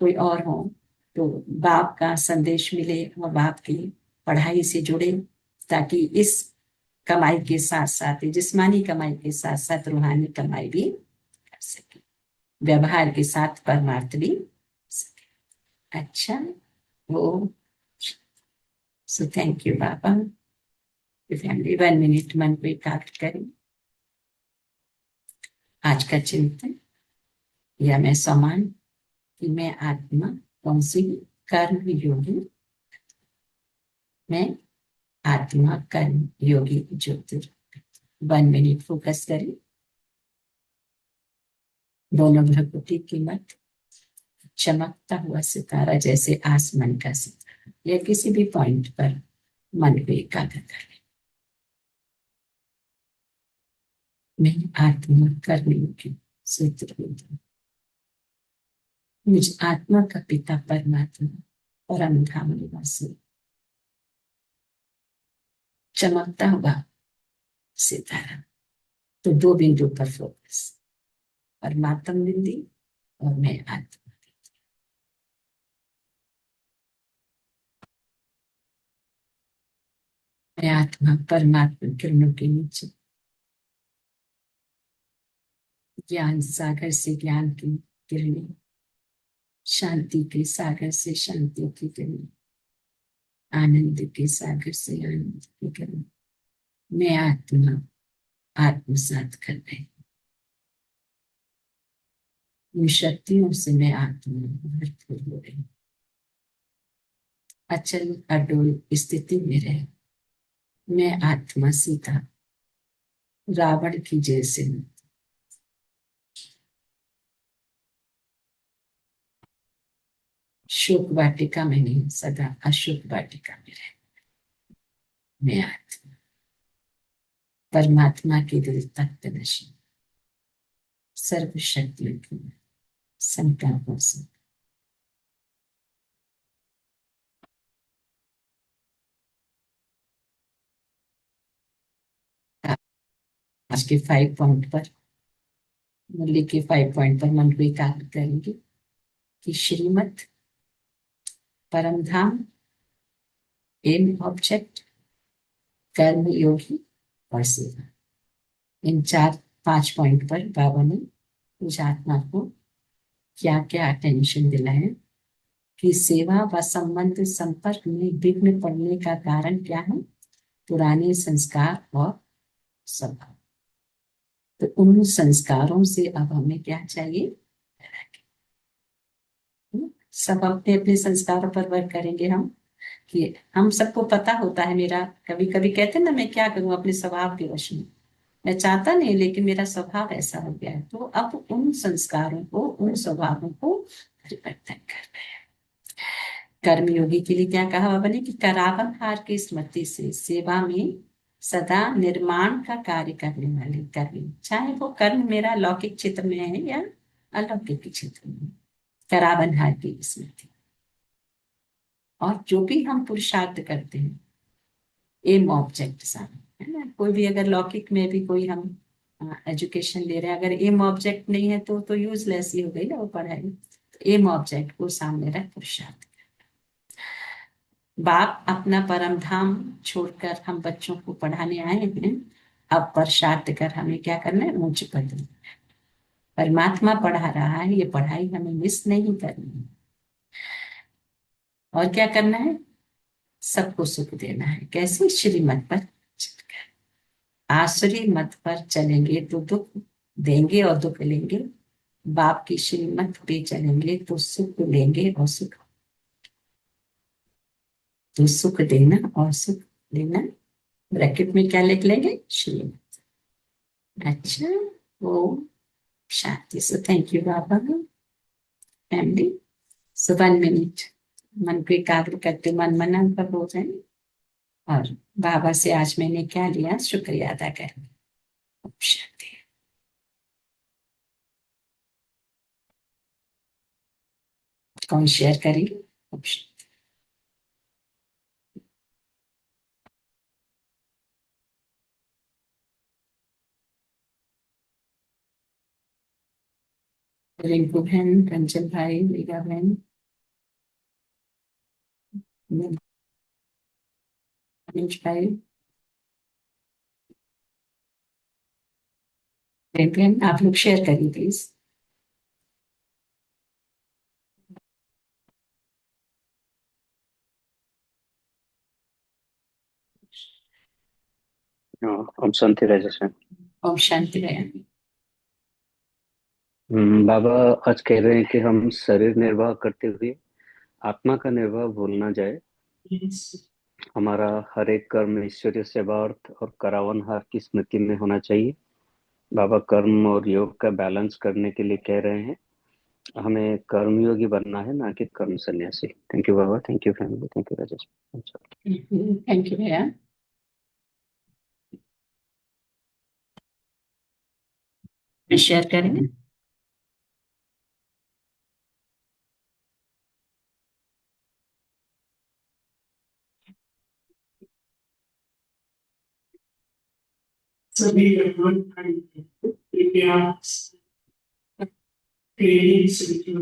कोई और हो, तो बाप का संदेश मिले और बाप की पढ़ाई से जुड़े, ताकि इस कमाई के साथ साथ, जिस्मानी कमाई के साथ साथ रूहानी कमाई भी कर सके, व्यवहार के साथ परमार्थ भी सके। अच्छा वो, so thank you Baba. Family 1 minute मन को एकाग्र करें। आज का चिंतन, या मैं समान कि मैं आत्मा कौन सी कर्म योगी, मैं आत्मा कर्म योगी ज्योतिर। 1 मिनट फोकस करें। दोनों भ्रकुटी की मत, चमकता हुआ सितारा जैसे आसमान का सितारा, या किसी भी पॉइंट पर मन को एकाग्र करें। मैं आत्मा कर्म योगी सूत्र, मुझ आत्मा का पिता परमात्मा परम धाम निवासी, चमकता हुआ सितारा। तो 2 बिंदु पर फोकस, परमात्म बिंदी और मैं आत्मा। मैं आत्मा परमात्मा किरणों के नीचे ज्ञान सागर से ज्ञान की किरणें, शांति के सागर से शांति की किरणें, आनंद के सागर से आनंद की किरणें मैं आत्मा आत्मसात कर रही। उन शक्तियों से मैं आत्मा भरपूर हो रही। अचल अडोल स्थिति में रहे मैं आत्मा सीता रावण की जेल से मुक्त। शोक वाटिका में नहीं, सदा अशोक वाटिका में रहे मैं आत्मा परमात्मा के दिल तख्त नशीन, सर्वशक्तियों की संकल्पों से आज के 5 पॉइंट पर, मुरली के 5 पॉइंट पर मन को एकाग्र करेंगे कि श्रीमत, परम धाम, एम ऑब्जेक्ट, कर्म योगी और सेवा, इन 4-5 पॉइंट पर बाबा ने उस आत्मा को क्या क्या अटेंशन दिलाया कि सेवा व संबंध संपर्क में विघ्न पड़ने का कारण क्या है? पुराने संस्कार और स्वभाव। तो उन संस्कारों से अब हमें क्या चाहिए? सब अपने अपने संस्कारों पर वर्क करेंगे हम, कि हम सबको पता होता है। मेरा कभी कभी कहते हैं ना, मैं क्या करूं अपने स्वभाव के वश में, मैं चाहता नहीं लेकिन मेरा स्वभाव ऐसा हो गया है। तो अब उन संस्कारों को, उन स्वभावों को परिवर्तन कर रहे हैं। कर्मयोगी के लिए क्या कहा बाबा ने कि करावन हार की स्मृति से सेवा में सदा निर्माण का कार्य करने वाले कर्मी, चाहे वो कर्म मेरा लौकिक क्षेत्र में है या अलौकिक क्षेत्र में, करावन हार की स्मृति। और जो भी हम पुरुषार्थ करते हैं, एम ऑब्जेक्ट सामने है ना। कोई भी अगर लौकिक में भी कोई हम एजुकेशन ले रहे हैं, अगर एम ऑब्जेक्ट नहीं है तो यूजलेस ही हो गई ना वो पढ़ाई। तो एम ऑब्जेक्ट को सामने रख पुरुषार्थ। बाप अपना परम धाम छोड़कर हम बच्चों को पढ़ाने आए हैं, अब पुरुषार्थ कर हमें क्या करना है? ऊंच पद। परमात्मा पढ़ा रहा है, ये पढ़ाई हमें मिस नहीं करनी है। और क्या करना है? सबको सुख देना है। कैसे? श्रीमत पर चलकर। आसुरी मत पर चलेंगे तो दुख देंगे और दुख लेंगे, बाप की श्रीमत पे चलेंगे तो सुख लेंगे और सुख। तो सुख देना और सुख लेना, ब्रैकेट में क्या लिख लेंगे? श्रीमत। अच्छा, वो शांति से। Thank you Baba. Family, so 1 minute मन को एकाग्र करते मन मनन पर हो जाए और बाबा से आज मैंने क्या लिया शुक्रिया अदा करें। शांति। कौन शेयर करेंगे? रिंकू बहन, कंचन भाई, मीरा बहन, मनीष भाई, बहन, आप लोग शेयर करिए प्लीज। हम शांति राजेश हैं। ओम शांति बहन। बाबा आज कह रहे हैं कि हम शरीर निर्वाह करते हुए आत्मा का निर्वाह भूल ना जाए। हमारा हर एक कर्म ईश्वरीय सेवार्थ और करावन हार की स्मृति में होना चाहिए। बाबा कर्म और योग का बैलेंस करने के लिए कह रहे हैं। हमें कर्मयोगी बनना है, ना कि कर्म सन्यासी। Thank you Baba, thank you family, thank you Rajesh. Thank you भैया। शेयर करेंगे। सभी लगभग कृपया ट्रेनिंग से जो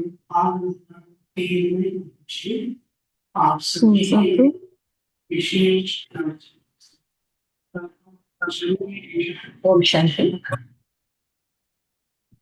आप सुन सभी सकते विशेष ओम शांति।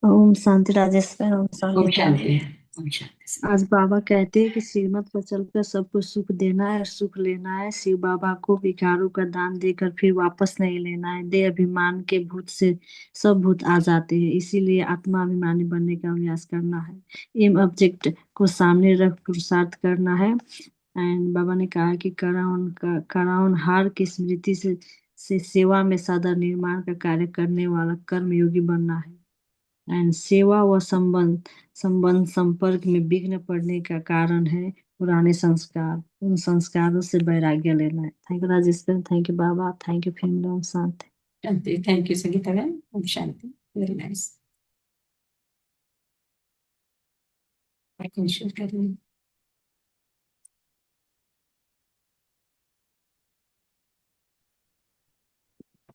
ओम शांति राजेश भाई, ओम शांति ओम फैमिली। शांति। ओम शांति। आज बाबा कहते हैं कि श्रीमत पर चलकर सबको सुख देना है और सुख लेना है। शिव बाबा को विकारों का दान देकर फिर वापस नहीं लेना है। देह अभिमान के भूत से सब भूत आ जाते हैं, इसीलिए आत्माभिमानी बनने का अभ्यास करना है। एम ऑब्जेक्ट को सामने रख पुरुषार्थ करना है। एंड बाबा ने कहा कि कराउन हार की स्मृति से सेवा में सदा निर्माण का कार्य करने वाला कर्मयोगी बनना है। एंड सेवा व संबंध संपर्क में विघ्न पड़ने का कारण है पुराने संस्कार। उन संस्कारों से वैराग्य लेना है। Thank you Rajesh, thank you Baba, thank you family. Om Shanti. Shanti. Thank you Sangeeta बहन। Om Shanti. Very nice. Share करिए।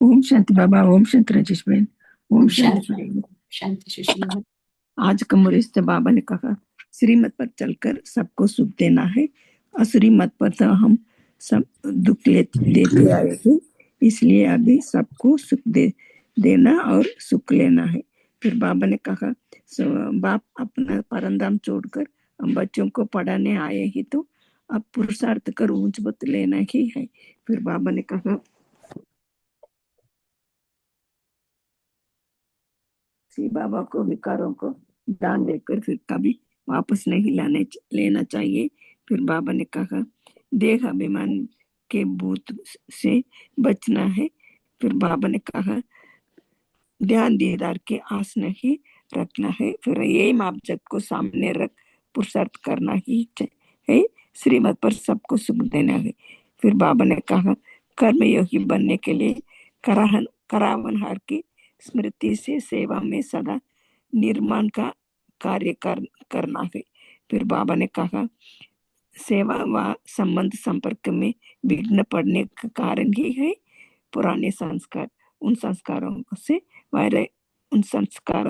ओम शांति बाबा, ओम शांति राजेश बहन, ओम ओम शांति शांति, बाबा। शांति सुशील। आज का मुरीस्ते बाबा ने कहा, श्रीमत पर चलकर सबको सुख देना है, असुरी मत पर तो हम सब दुख देते आए हैं, इसलिए अभी सबको सुख देना और सुख लेना है। फिर बाबा ने कहा, बाप अपना परमधाम छोड़कर हम बच्चों को पढ़ाने आए ही, तो अब पुरुषार्थ कर ऊंच बत लेना ही है। फिर बाबा ने कहा, श्री बाबा को विकारों को दान देकर फिर कभी वापस नहीं लेना चाहिए। फिर बाबा ने कहा, देह अभिमान के भूत से बचना है। फिर बाबा ने कहा, ध्यान दीदार के आस नहीं रखना है। फिर एम ऑब्जेक्ट को सामने रख पुरुषार्थ करना ही है, श्रीमत पर सबको सुख देना है। फिर बाबा ने कहा, कर्मयोगी बनने के लिए करावनहार की स्मृति से सेवा में सदा निर्माण का कार्य करना है। फिर बाबा ने कहा, सेवा व संबंध संपर्क में विघ्न पड़ने का कारण ही है पुराने संस्कार। उन संस्कारों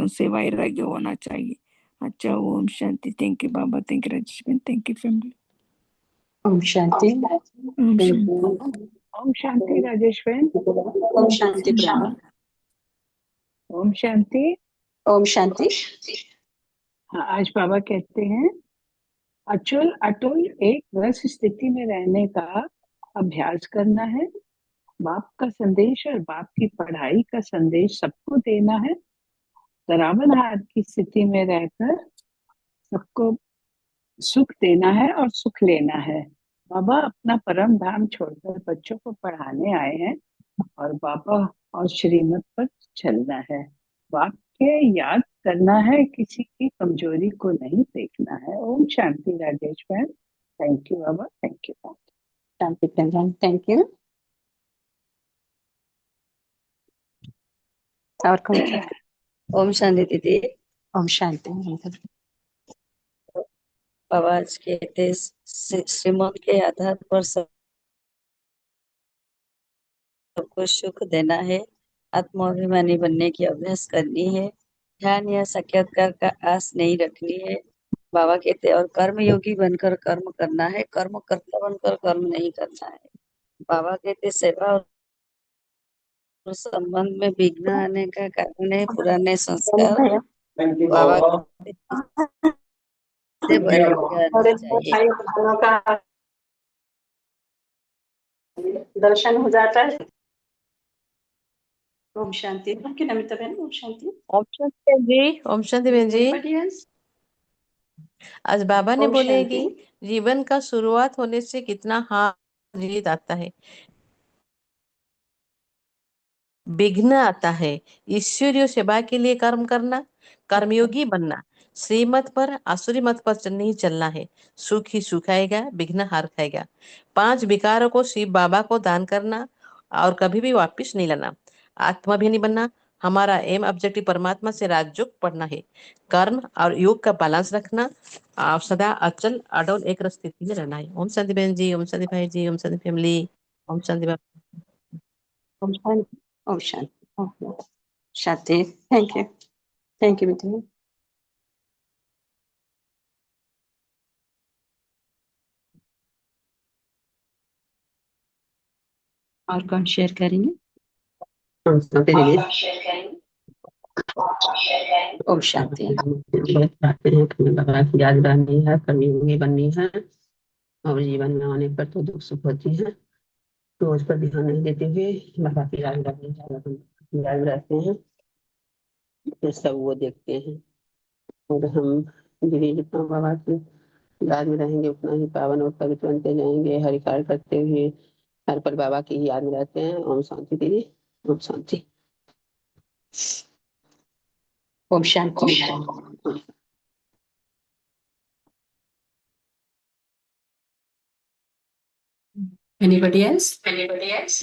से वैराग्य होना चाहिए। अच्छा, Om Shanti. Thank you Baba, thank you Rajesh, thank you family. Om Shanti. Om Shanti. Om Shanti Rajesh बहन। ओम शांति ब्रह्मा। ओम शांति। ओम शांति। हाँ, आज बाबा कहते हैं, अचल अटल एक रस स्थिति में रहने का अभ्यास करना है। बाप का संदेश और बाप की पढ़ाई का संदेश सबको देना है। रावणहार की स्थिति में रहकर सबको सुख देना है और सुख लेना है। बाबा अपना परम धाम छोड़कर बच्चों को पढ़ाने आए हैं और बाबा और श्रीमत पर चलना है। वाक्य याद करना है, किसी की कमजोरी को नहीं देखना है। ओम शांति राजेश बहन। Thank you Baba, thank you. Shanti Pradhan, thank you. और कौन? ओम शांति दीदी। ओम शांति। बाबा आज कहते, श्रीमत के आधार पर सबको सुख देना है, आत्माभिमानी बनने की अभ्यास करनी है, ध्यान या साक्षात्कार का आस नहीं रखनी है। बाबा कहते, और कर्म योगी बनकर कर्म करना है, कर्म कर्ता बनकर कर्म नहीं करना है। बाबा कहते, सेवा और संबंध में विघ्न आने का कारण है पुराने संस्कार। बाबा कहते, से वैराग्य आना चाहिए। दर्शन हो जाता है। ओम शांति। की नमिता बहन, ओम शांति। ओम शांति बहन जी, ओम शांति बहन जी। आज बाबा ने ओम बोले शांति। कि जीवन का शुरुआत होने से कितना हार जीत आता है, विघ्न आता है। ईश्वरीय सेवा के लिए कर्म करना, कर्मयोगी बनना, श्रीमत पर आसुरी मत पर नहीं चलना है। सुख ही सुख आएगा, विघ्न हार खाएगा। 5 विकारों को शिव बाबा को दान करना और कभी भी वापिस नहीं लाना। आत्मा भी नहीं बनना। हमारा एम ऑब्जेक्टिव परमात्मा से राजयोग पढ़ना है। कर्म और योग का बैलेंस रखना और सदा अचल अडोल एक स्थिति में रहना है। ओम शांति बहन जी, ओम शांति भाई जी, Om Shanti family, Om Shanti Baba. Om Shanti. Om Shanti. Shanti. Thank you, thank you मित्र। और कौन शेयर करेंगे? ओम शांति। बाबा की याद रहनी है, कर्मयोगी बननी है और जीवन में आने पर तो दुख सुख होती है, तो उस पर ध्यान नहीं देते हुए बाबा की याद रहनी है। याद रहते हैं तो सब वो देखते हैं, और हम धीरे जितना बाबा की याद में रहेंगे उतना ही पावन और पवित्र बनते जाएंगे। हरि कार्य करते हुए हर पल बाबा की ही याद में रहते हैं। ओम शांति दीदी, ओम शांति। ओम शांति। Anybody else? Anybody else?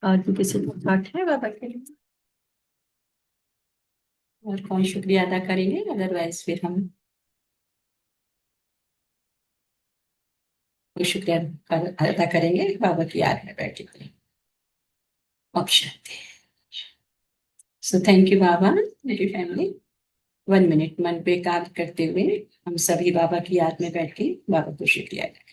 और भी किसी को थॉट है बाबा के लिए? और कौन शुक्रिया अदा करेंगे? अदरवाइज फिर हम कोई शुक्रिया अदा करेंगे बाबा की याद में बैठे हुए। ओम शांति। सो थैंक यू बाबा, मेरी फैमिली। 1 मिनट मन पे काम करते हुए हम सभी बाबा की याद में बैठ के बाबा को शुक्रिया अदा करें।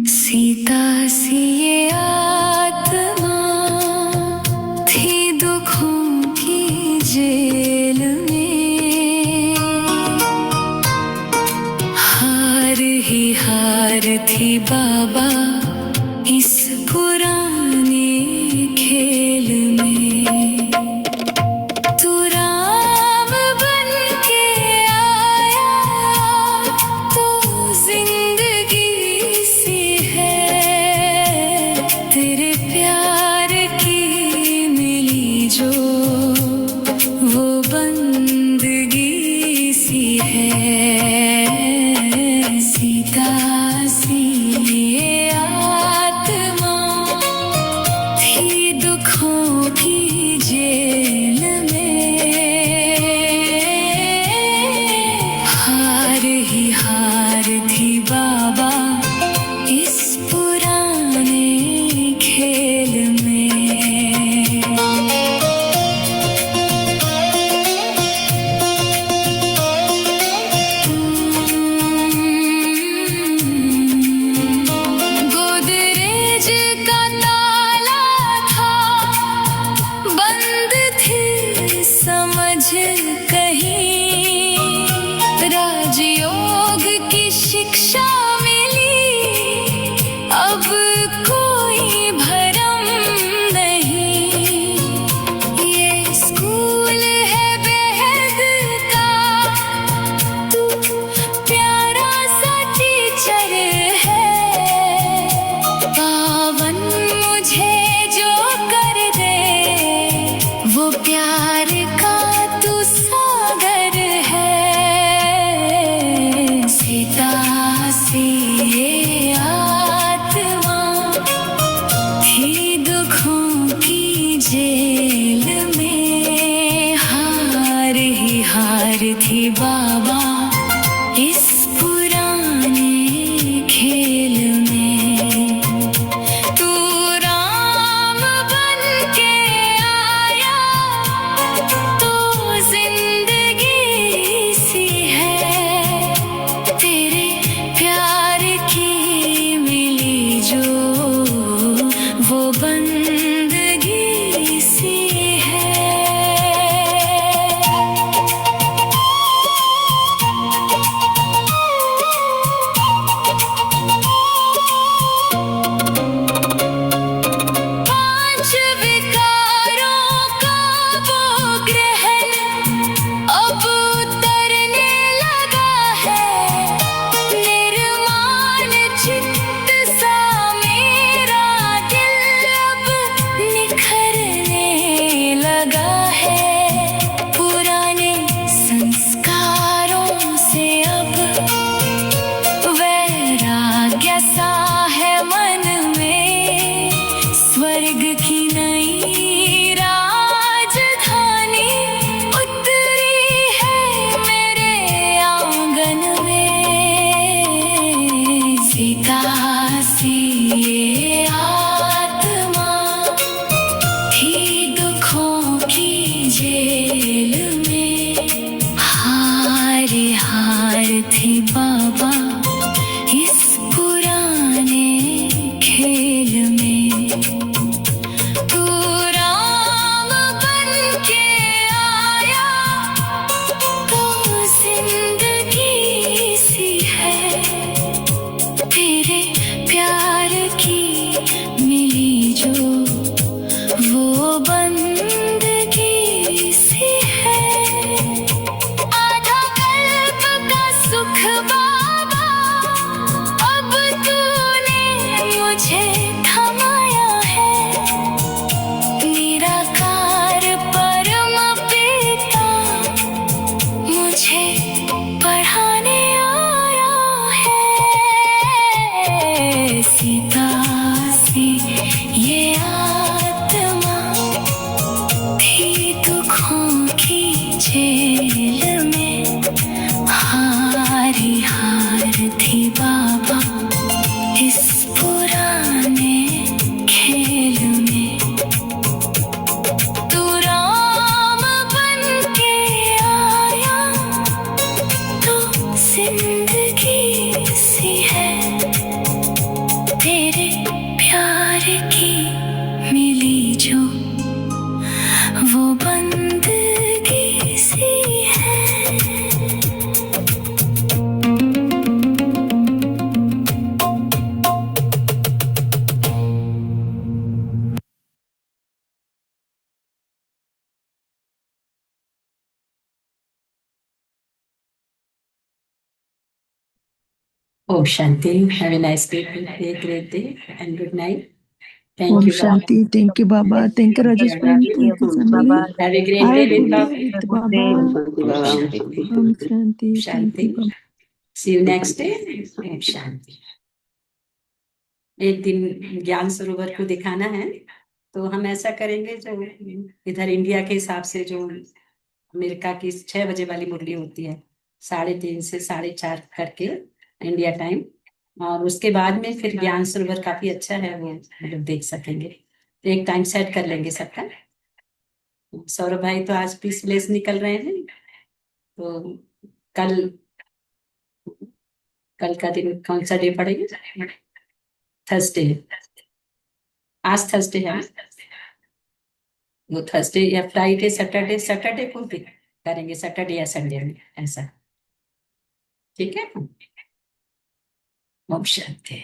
सीता सी ये आत्मा थी दुखों की जेल में, हार ही हार थी बाबा इस पुराने खेल में। तू राम बन के आया तो जिंदगी सी है, तेरे प्यार की मिली जो वो बंदगी सी है। सीता सी ये आत्मा थी दुखों की जेल में, हार ही हार थी बाबा इस पुराने खेल में। गोदरेज का ताला था, बंद थी समझ कहीं, राजयोग की शिक्षा मिली, अब कोई भरम नहीं। ये स्कूल है बेहद का, तू प्यारा सा टीचर है, पावन मुझे जो कर दे वो प्यार का तू सागर है। सीता सी ये आत्मा थी दुखों की जेल में, हार ही हार थी बाबा इस पुराने खेल में। तू राम बन के आया तो जिंदगी सी है, तेरे प्यार की मिली जो वो बंदगी सी है। Om Shanti. Have a nice day, great day and good night. Thank Om you Shanti. Thank you Baba, thank you Rajesh भाई, thank you Sameer. Have a great have day a good with day love. With Baba. Om Shanti Baba, Om Shanti. Om Shanti. Thank Shanti. You Baba. See you next day. Om Shanti. एक दिन ज्ञान सरोवर को दिखाना है, तो हम ऐसा करेंगे, जो इधर इंडिया के हिसाब से जो अमेरिका की 6 बजे वाली मुरली होती है, 3:30 से 4:30 करके इंडिया टाइम, और उसके बाद में फिर ज्ञान सरोवर काफी अच्छा है, वो मतलब देख सकेंगे। तो एक टाइम सेट कर लेंगे सबका। सौरभ भाई तो आज पीसलेस निकल रहे हैं, तो कल कल का दिन कौन सा डे पड़ेगा? थर्सडे। आज थर्सडे है, वो थर्सडे या फ्राइडे, सैटरडे, सैटरडे को भी करेंगे, सैटरडे या संडे में, ऐसा ठीक है। Om Shanti.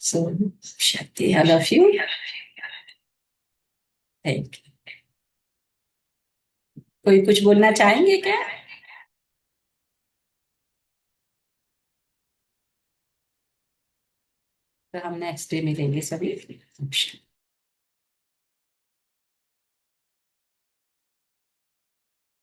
So Shanti, I love you. Thank you. कोई कुछ बोलना चाहेंगे क्या? तो हम नेक्स्ट डे मिलेंगे सभी। ओम शांति।